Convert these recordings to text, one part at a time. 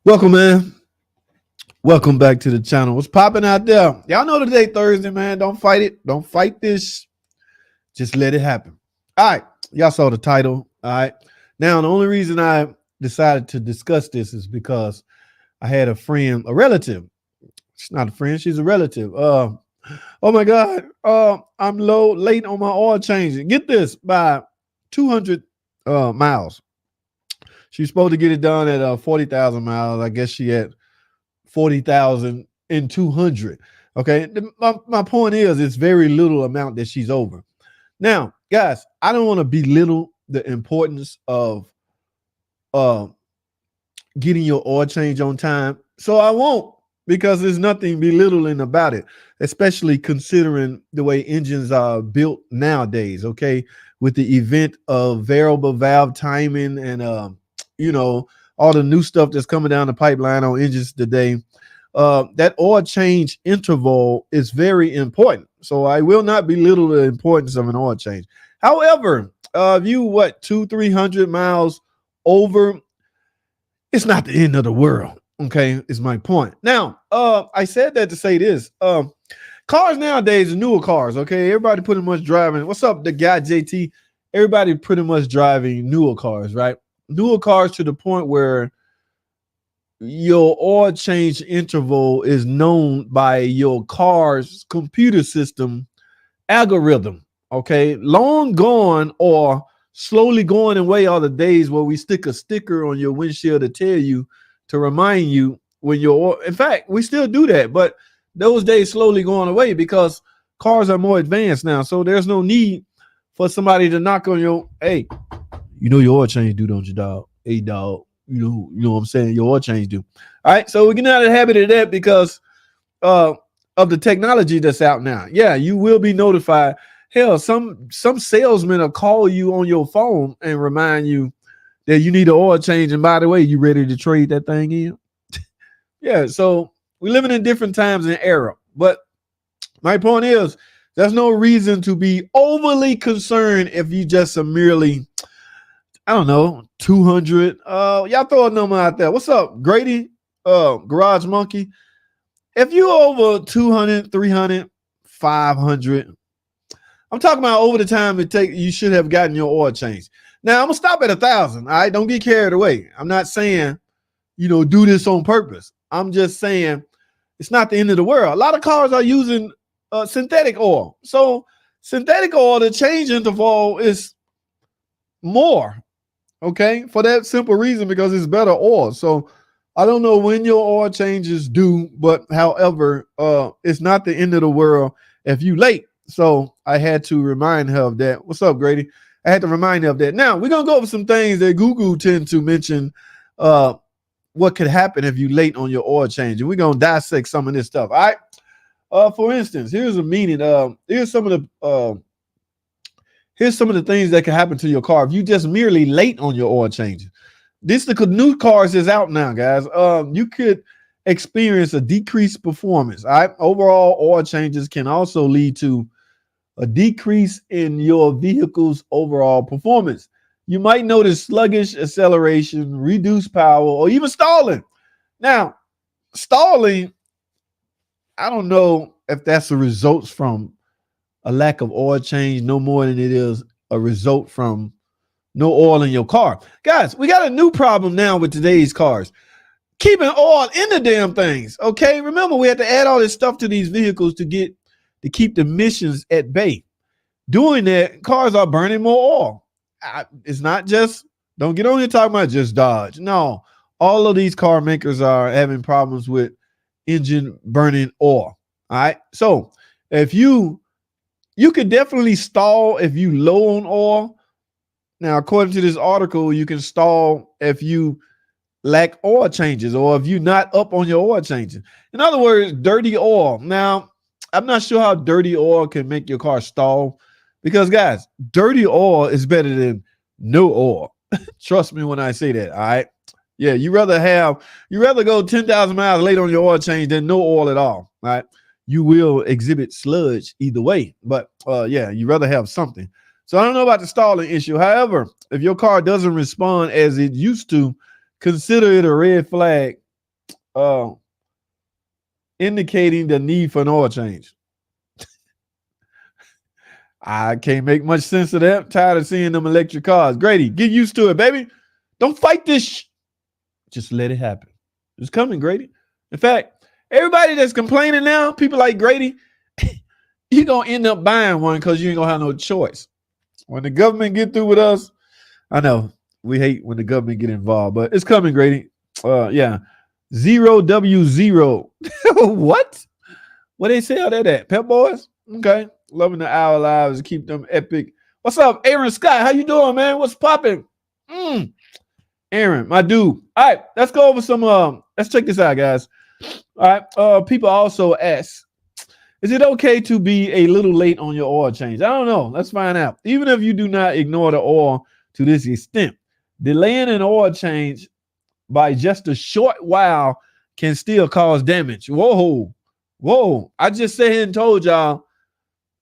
Welcome, man. Welcome back to the channel. What's popping out there? Y'all know today Thursday, man. Don't fight it. Don't fight this. Just let it happen. All right. Y'all saw the title. All right. Now, the only reason I decided to discuss this is because I had a friend, a relative. She's not a friend. She's a relative. Oh my God. I'm late on my oil change. Get this, by 200 miles. She's supposed to get it done at 40,000 miles. I guess she at 40,200. Okay. My point is, it's very little amount that she's over. Now, guys, I don't want to belittle the importance of uh, getting your oil change on time. So I won't, because there's nothing belittling about it, especially considering the way engines are built nowadays. Okay. With the event of variable valve timing and, all the new stuff that's coming down the pipeline on engines today. That oil change interval is very important. So I will not belittle the importance of an oil change. However, if you 200-300 miles over, it's not the end of the world. Okay, is my point. Now, I said that to say this. Cars nowadays, newer cars. Okay, everybody pretty much driving. What's up, the guy JT? Everybody pretty much driving newer cars, right? Newer cars to the point where your oil change interval is known by your car's computer system algorithm. Okay, long gone or slowly going away are the days where we stick a sticker on your windshield to tell you, to remind you when you're. In fact, we still do that, but those days slowly going away because cars are more advanced now. So there's no need for somebody to knock on your, hey, your oil change due, don't you, dog? Hey, dog. You know what I'm saying? Your oil change due. All right. So we're getting out of the habit of that because of the technology that's out now. Yeah, you will be notified. Hell, some salesman will call you on your phone and remind you that you need an oil change. And by the way, you ready to trade that thing in? Yeah. So we're living in different times and era. But my point is, there's no reason to be overly concerned if you just are merely, I don't know, 200. Y'all throw a number out there. What's up, Grady? Garage Monkey. If you over 200, 300, 500, I'm talking about over the time you should have gotten your oil change. Now, I'm going to stop at 1,000. All right, don't get carried away. I'm not saying, do this on purpose. I'm just saying it's not the end of the world. A lot of cars are using synthetic oil. So synthetic oil, the change interval is more. Okay, for that simple reason, because it's better oil. So I don't know when your oil changes due, but however, it's not the end of the world if you late. So I had to remind her of that. What's up, Grady? I had to remind her of that. Now we're gonna go over some things that Google tend to mention. What could happen if you late on your oil change, and we're gonna dissect some of this stuff. All right. For instance, here's a meaning. Here's some of the things that can happen to your car if you just merely late on your oil changes. The new cars is out now, guys. You could experience a decreased performance. All right. Overall, oil changes can also lead to a decrease in your vehicle's overall performance. You might notice sluggish acceleration, reduced power, or even stalling. Now, stalling, I don't know if that's the results from a lack of oil change no more than it is a result from no oil in your car. Guys, we got a new problem now with today's cars. Keeping oil in the damn things. Okay. Remember, we had to add all this stuff to these vehicles to keep the emissions at bay. Doing that, cars are burning more oil. It's not just, don't get on here talking about just Dodge. No, all of these car makers are having problems with engine burning oil. All right. So if you could definitely stall if you low on oil. Now, according to this article, you can stall if you lack oil changes or if you're not up on your oil changes. In other words, dirty oil. Now, I'm not sure how dirty oil can make your car stall because, guys, dirty oil is better than no oil. Trust me when I say that, all right? Yeah, you rather go 10,000 miles late on your oil change than no oil at all right? You will exhibit sludge either way, but yeah, you rather have something. So I don't know about the stalling issue. However, if your car doesn't respond as it used to, consider it a red flag indicating the need for an oil change. I can't make much sense of that. I'm tired of seeing them electric cars. Grady, get used to it, baby. Don't fight this. Just let it happen. It's coming, Grady. In fact, everybody that's complaining now, people like Grady, you're going to end up buying one because you ain't going to have no choice. When the government get through with us, I know we hate when the government get involved, but it's coming, Grady. Yeah. 0W0. What? What they sell that at? Pep Boys? Okay. Loving the hour lives. Keep them epic. What's up, Aaron Scott? How you doing, man? What's popping? Aaron, my dude. All right, let's go over some. Let's check this out, guys. All right. People also ask, is it okay to be a little late on your oil change? I don't know. Let's find out. Even if you do not ignore the oil to this extent, delaying an oil change by just a short while can still cause damage. Whoa. I just said and told y'all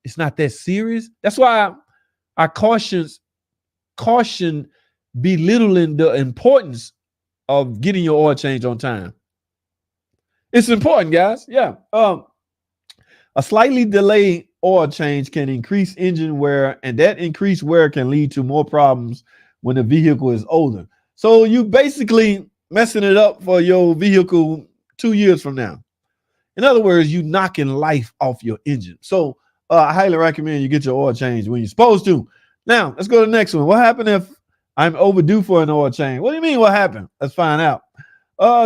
it's not that serious. That's why I caution belittling the importance of getting your oil change on time. It's important, guys. Yeah. A slightly delayed oil change can increase engine wear, and that increased wear can lead to more problems when the vehicle is older. So you basically messing it up for your vehicle 2 years from now. In other words, you knocking life off your engine. So I highly recommend you get your oil change when you're supposed to. Now, let's go to the next one. What happened if I'm overdue for an oil change? What do you mean what happened? Let's find out.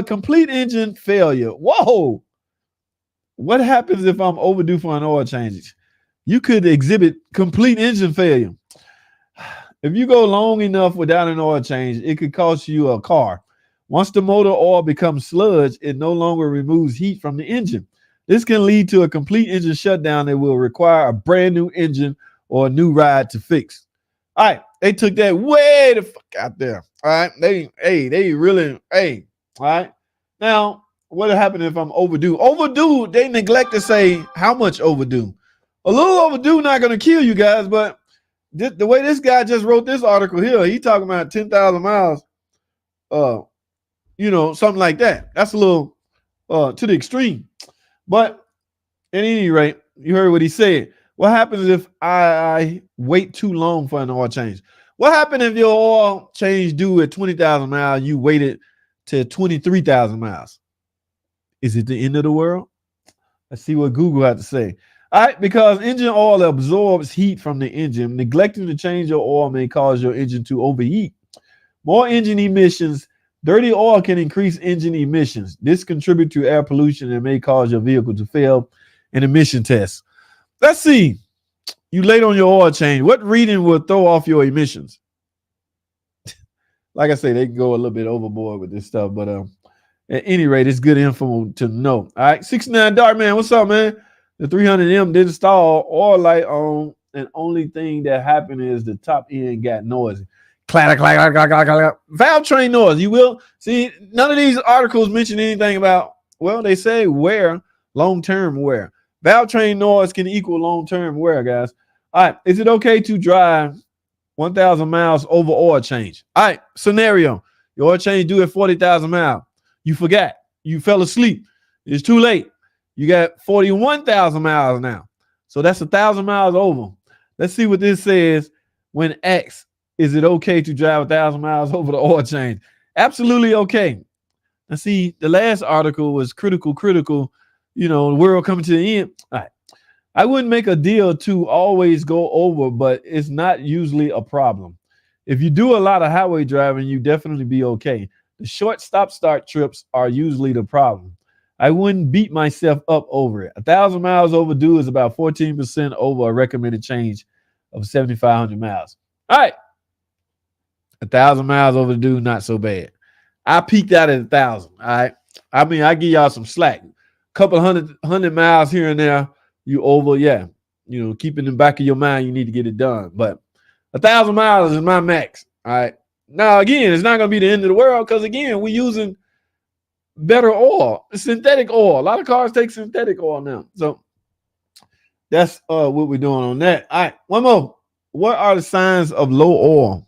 Complete engine failure. Whoa. What happens if I'm overdue for an oil change? You could exhibit complete engine failure. If you go long enough without an oil change, it could cost you a car. Once the motor oil becomes sludge, it no longer removes heat from the engine. This can lead to a complete engine shutdown that will require a brand new engine or a new ride to fix. All right, they took that way the fuck out there. All right, they really. All right. Now, what happened if I'm overdue? Overdue, they neglect to say how much overdue. A little overdue not going to kill you guys, but the way this guy just wrote this article here, he talking about 10,000 miles, something like that. That's a little to the extreme. But at any rate, you heard what he said. What happens if I wait too long for an oil change? What happened if your oil change due at 20,000 miles, you waited to 23,000 miles? Is it the end of the world? Let's see what Google had to say. All right, because engine oil absorbs heat from the engine, neglecting to change your oil may cause your engine to overheat. More engine emissions. Dirty oil can increase engine emissions. This contributes to air pollution and may cause your vehicle to fail an emission test. Let's see. You late on your oil change. What reading will throw off your emissions? Like I say, they can go a little bit overboard with this stuff, but at any rate, it's good info to know. All right, 69 Dark Man, what's up, man? The 300M didn't stall oil light on, and only thing that happened is the top end got noisy. Clatter, clatter, clatter, clatter, clatter. Valve train noise. You will see none of these articles mention anything about, well, they say wear, long-term wear. Valve train noise can equal long-term wear, guys. All right, is it okay to drive 1,000 miles over oil change? All right, scenario. Your oil change due at 40,000 miles. You forgot. You fell asleep. It's too late. You got 41,000 miles now. So that's 1,000 miles over. Let's see what this says when asked, is it okay to drive 1,000 miles over the oil change? Absolutely okay. Now see, the last article was critical, the world coming to the end. All right. I wouldn't make a deal to always go over, but it's not usually a problem. If you do a lot of highway driving, you definitely be okay. The short stop-start trips are usually the problem. I wouldn't beat myself up over it. 1,000 miles overdue is about 14% over a recommended change of 7,500 miles. All right. 1,000 miles overdue, not so bad. I peaked out at 1,000. All right. I mean, I give y'all some slack. Couple hundred miles here and there, you over, yeah. Keep in the back of your mind, you need to get it done. But 1,000 miles is my max. All right. Now, again, it's not going to be the end of the world because, again, we're using better oil, synthetic oil. A lot of cars take synthetic oil now. So that's what we're doing on that. All right. One more. What are the signs of low oil?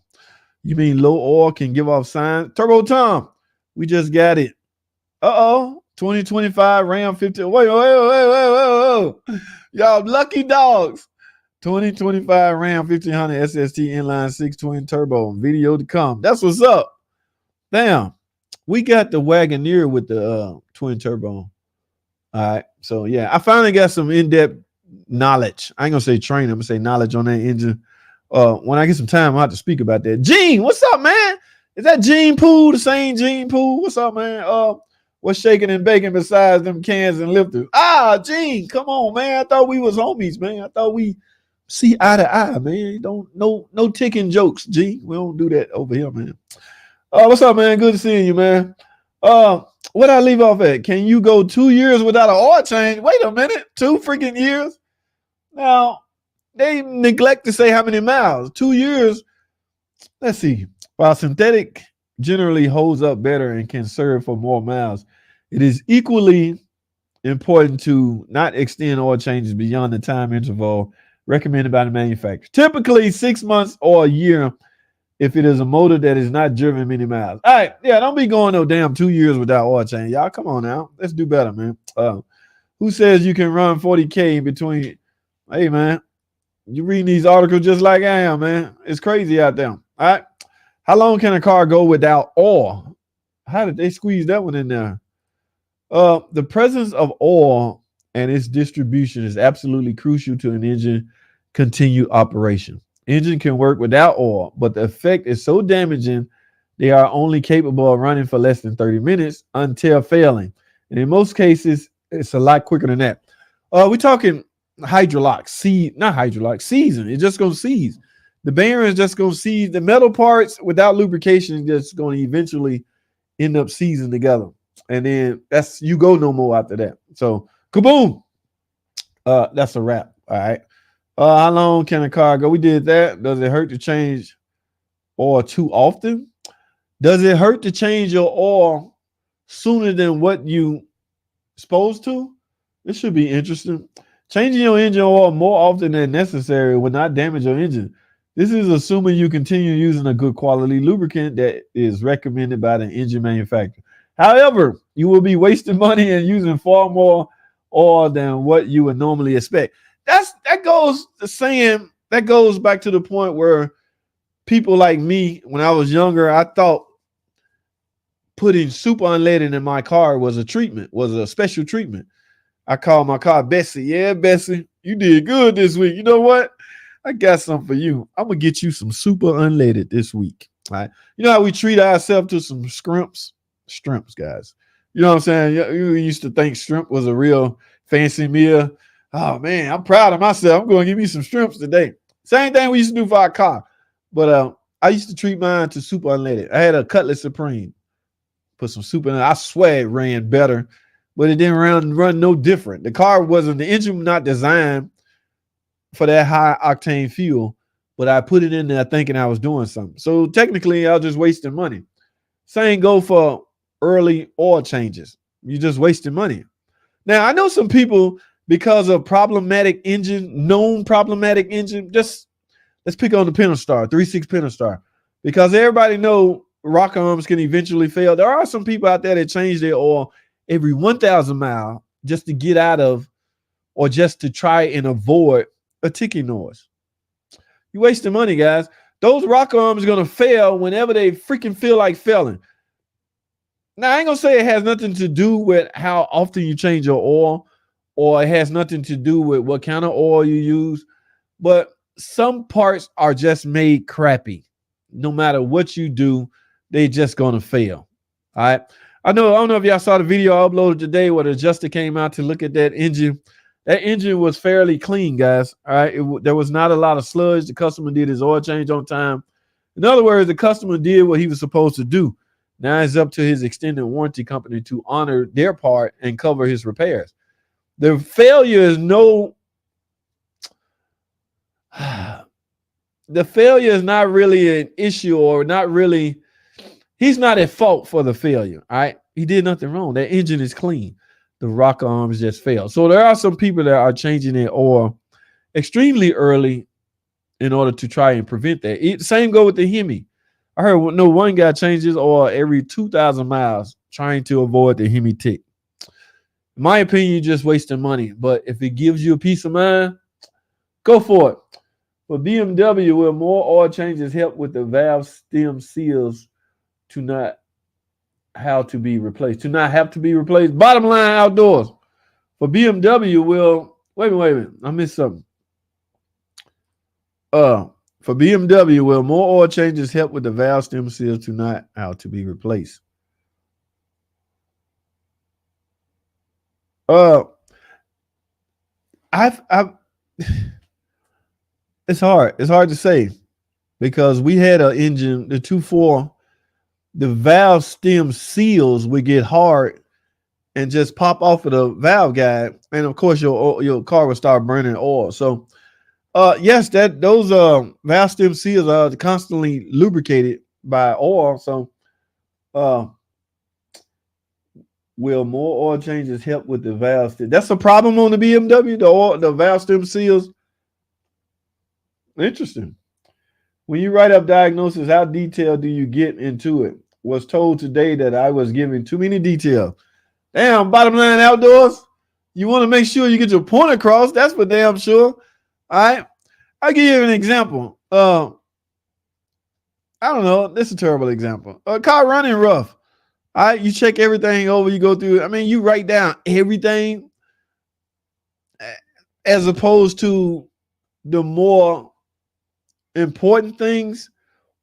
You mean low oil can give off signs? Turbo Tom, we just got it. 2025 Ram 50. Wait. Y'all lucky dogs. 2025 Ram 1500 SST inline 6 twin turbo. Video to come. That's what's up. Damn. We got the Wagoneer with the twin turbo. All right. So, yeah, I finally got some in-depth knowledge. I ain't going to say training. I'm going to say knowledge on that engine. When I get some time, I'll have to speak about that. Gene, what's up, man? Is that Gene Pool, the same Gene Pool? What's up, man? What's shaking and baking besides them cans and lifters? Gene, come on, man. I thought we was homies, man. I thought we see eye to eye, man. No ticking jokes, Gene. We don't do that over here, man. What's up, man? Good to see you, man. What I leave off at? Can you go 2 years without an oil change? Wait a minute, 2 freaking years? Now, they neglect to say how many miles. 2 years. Let's see. While synthetic generally holds up better and can serve for more miles, it is equally important to not extend oil changes beyond the time interval recommended by the manufacturer. Typically 6 months or a year if it is a motor that is not driven many miles. All right, yeah, don't be going no damn 2 years without oil change. Y'all, come on now. Let's do better, man. Who says you can run 40K between? Hey, man, you reading these articles just like I am, man. It's crazy out there. All right. How long can a car go without oil? How did they squeeze that one in there? The presence of oil and its distribution is absolutely crucial to an engine continued operation. Engine can work without oil, but the effect is so damaging they are only capable of running for less than 30 minutes until failing. And in most cases, it's a lot quicker than that. We're talking hydrolock, season. It's just going to seize. The bearing is just going to seize. The metal parts without lubrication is just going to eventually end up seizing together. And then you go no more after that. So, kaboom. That's a wrap. All right. How long can a car go? We did that. Does it hurt to change oil too often? Does it hurt to change your oil sooner than what you supposed to? This should be interesting. Changing your engine oil more often than necessary will not damage your engine. This is assuming you continue using a good quality lubricant that is recommended by the engine manufacturer. However, you will be wasting money and using far more oil than what you would normally expect. That goes back to the point where people like me, when I was younger, I thought putting super unleaded in my car was a special treatment. I called my car Bessie. Yeah, Bessie, you did good this week. You know what? I got something for you. I'm going to get you some super unleaded this week. All right. You know how we treat ourselves to some shrimps, guys. You know what I'm saying? You used to think shrimp was a real fancy meal. Oh, man, I'm proud of myself. I'm going to give me some shrimps today. Same thing we used to do for our car. But I used to treat mine to super unleaded. I had a Cutlass Supreme. Put some super in it. I swear it ran better, but it didn't run no different. The engine was not designed for that high octane fuel, but I put it in there thinking I was doing something. So technically, I was just wasting money. Same go for early oil changes. You're just wasting money. Now, I know some people, because of known problematic engine, just let's pick on the Pentastar, 3.6 Pentastar, because everybody know rock arms can eventually fail. There are some people out there that change their oil every 1,000 miles just to get out of, or just to try and avoid a ticking noise. You're wasting money, guys. Those rock arms are going to fail whenever they freaking feel like failing. Now, I ain't going to say it has nothing to do with how often you change your oil, or it has nothing to do with what kind of oil you use, but some parts are just made crappy. No matter what you do, they just going to fail. All right. I don't know if y'all saw the video I uploaded today where the adjuster came out to look at that engine. That engine was fairly clean, guys. All right. There was not a lot of sludge. The customer did his oil change on time. In other words, the customer did what he was supposed to do. Now it's up to his extended warranty company to honor their part and cover his repairs. The failure is not really an issue, or not really. He's not at fault for the failure. All right. He did nothing wrong. That engine is clean. The rock arms just failed. So there are some people that are changing their oil extremely early in order to try and prevent that. Same go with the Hemi. I heard one guy changed his oil every 2,000 miles trying to avoid the Hemi tick. In my opinion, you're just wasting money. But if it gives you a peace of mind, go for it. For BMW, where more oil changes help with the valve stem seals to not how to be replaced. To not have to be replaced. Bottom line, outdoors. For BMW, will wait a minute. I missed something. For BMW, will more oil changes help with the valve stem seals to not how to be replaced. Uh, I've it's hard. It's hard to say because we had an engine, the 2.4, the valve stem seals would get hard and just pop off of the valve guide, and of course your car will start burning oil. So, yes, that those valve stem seals are constantly lubricated by oil. So, uh, will more oil changes help with the valve stem? That's a problem on the BMW. The valve stem seals. Interesting. When you write up diagnosis, how detailed do you get into it? Was told today that I was giving too many details. Damn, bottom line outdoors. You want to make sure you get your point across. That's for damn sure. All right. I'll give you an example. I don't know. This is a terrible example. A car running rough. All right. You check everything over. You go through it. I mean, you write down everything as opposed to the more important things.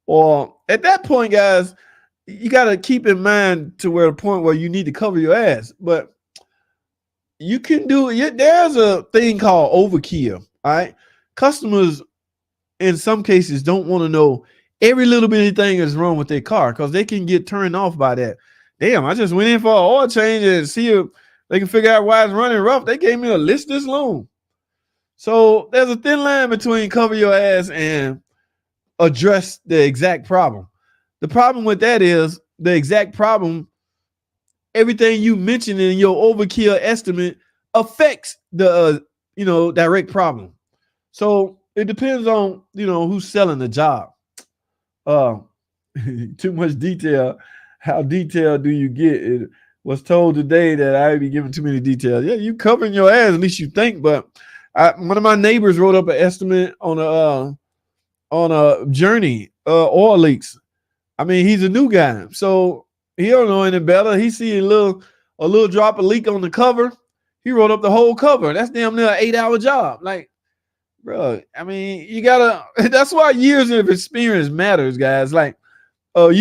Or at that point, guys, you got to keep in mind to where the point where you need to cover your ass. But you can do it. There's a thing called overkill. All right. Customers, in some cases, don't want to know every little bitty thing that's wrong with their car because they can get turned off by that. Damn, I just went in for an oil change and see if they can figure out why it's running rough. They gave me a list this long. So there's a thin line between cover your ass and address the exact problem. The problem with that is the exact problem. Everything you mentioned in your overkill estimate affects the direct problem. So it depends on who's selling the job. Too much detail. How detailed do you get? It was told today that I be giving too many details. Yeah, you covering your ass, at least you think. But one of my neighbors wrote up an estimate on a journey oil leaks. I mean, he's a new guy, so he don't know any better. He see a little drop of leak on the cover. He wrote up the whole cover. That's damn near an 8-hour job. Like, bro, I mean, you gotta. That's why years of experience matters, guys. Like, a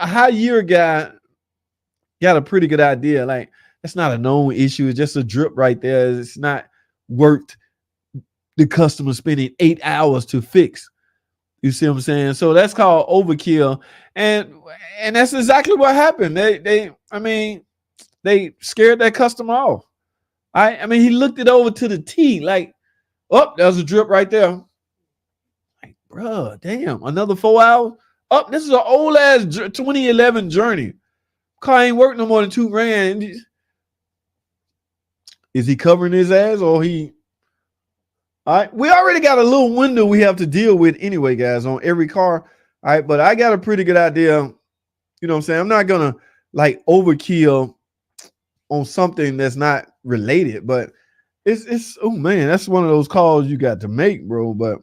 high year guy got a pretty good idea. Like, that's not a known issue. It's just a drip right there. It's not worth the customer spending 8 hours to fix. You see what I'm saying? So that's called overkill, and that's exactly what happened. They scared that customer off. I mean, he looked it over to the T, like, oh, there's a drip right there. Like, bro, damn, another 4 hours. Oh, this is an old ass 2011 Journey. Car ain't worth no more than $2,000. Is he covering his ass or he? All right, we already got a little window we have to deal with anyway, guys, on every car. All right, but I got a pretty good idea. You know what I'm saying? I'm not gonna like overkill on something that's not related, but it's oh man, that's one of those calls you got to make, bro. But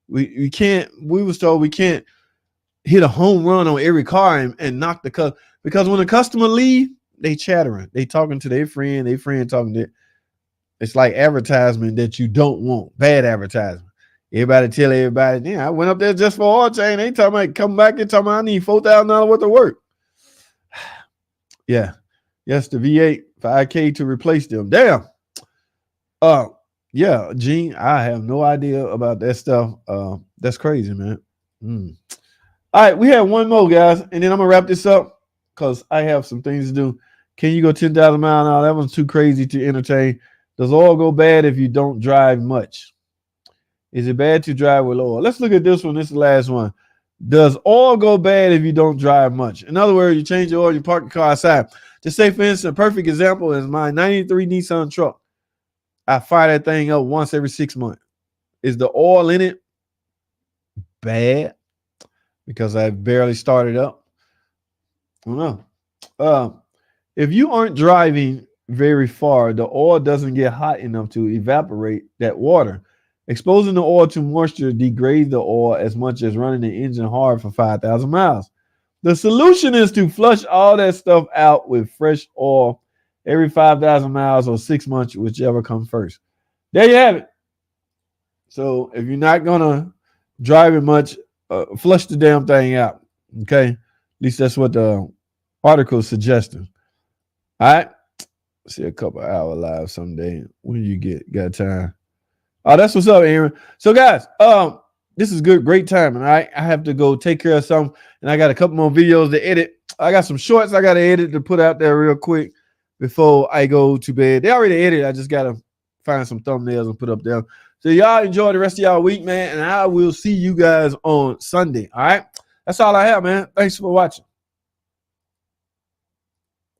we can't. We was told we can't hit a home run on every car and knock the cut because when the customer leave, they chattering, they talking to their friend talking to. It's like advertisement that you don't want. Bad advertisement. Everybody tell everybody, yeah, I went up there just for oil change. They talking about come back and talking about I need $4,000 worth of work. Yeah. Yes, the V8 5K to replace them. Damn. Yeah, Gene, I have no idea about that stuff. That's crazy, man. All right, we have one more, guys, and then I'm gonna wrap this up because I have some things to do. Can you go 10,000 miles an hour? That one's too crazy to entertain. Does oil go bad if you don't drive much? Is it bad to drive with oil? Let's look at this one. This is the last one. Does oil go bad if you don't drive much? In other words, you change your oil, you park the car outside. Just say, for instance, a perfect example is my 93 Nissan truck. I fire that thing up once every 6 months. Is the oil in it bad because I barely started up? I don't know. If you aren't driving very far, the oil doesn't get hot enough to evaporate that water. Exposing the oil to moisture degrades the oil as much as running the engine hard for 5,000 miles. The solution is to flush all that stuff out with fresh oil every 5,000 miles or 6 months, whichever comes first. There you have it. So if you're not going to drive it much, flush the damn thing out. Okay? At least that's what the article is suggesting. All right? See a couple hour live someday. When you got time? Oh, that's what's up, Aaron. So, guys, this is good, great time, and I have to go take care of something, and I got a couple more videos to edit. I got some shorts I got to edit to put out there real quick before I go to bed. They already edited. I just got to find some thumbnails and put up there. So, y'all enjoy the rest of y'all week, man, and I will see you guys on Sunday. All right, that's all I have, man. Thanks for watching.